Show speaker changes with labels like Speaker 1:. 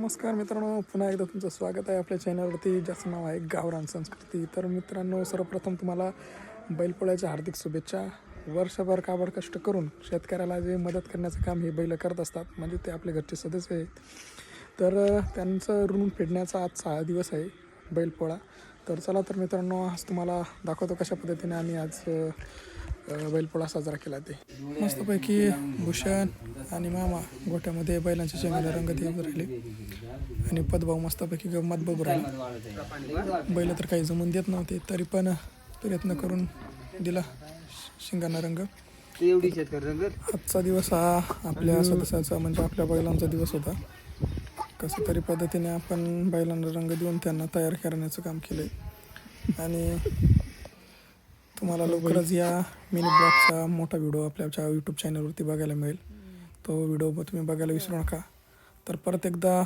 Speaker 1: नमस्कार मित्रांनो, पुन्हा एकदा तुमचं स्वागत आहे आपल्या चॅनलवरती, ज्याचं नाव आहे गावरान संस्कृती. तर मित्रांनो, सर्वप्रथम तुम्हाला बैलपोळ्याच्या हार्दिक शुभेच्छा. वर्षभर काबड कष्ट करून शेतकऱ्याला जे मदत करण्याचं काम हे बैल करत असतात, म्हणजे ते आपले घरचे सदस्य आहेत. तर त्यांचं ऋण फेडण्याचा आज 6 दिवस आहे बैलपोळा. तर चला तर मित्रांनो, आज तुम्हाला दाखवतो कशा पद्धतीने आम्ही आज बैलपोळा साजरा केला. ते मस्तपैकी भूषण आणि मामा गोठ्यामध्ये बैलांच्या शेंगाला रंग देत राहिले आणि पदभाऊ मस्तपैकी गंमत बघू राहिला. बैल तर काही जमून देत नव्हते, तरी पण प्रयत्न करून दिला शिंगांना रंग. आजचा दिवस हा आपल्या सदस्याचा म्हणजे आपल्या बैलांचा दिवस होता. कसं तरी पद्धतीने आपण बैलांना रंग देऊन त्यांना तयार करण्याचं काम केलं आहे. आणि तुम्हाला लवकरच या मिनी ब्लॉगचा मोठा व्हिडिओ आपल्या यूट्यूब चॅनलवरती बघायला मिळेल. तो व्हिडिओ तुम्ही बघायला विसरू नका. तर परत एकदा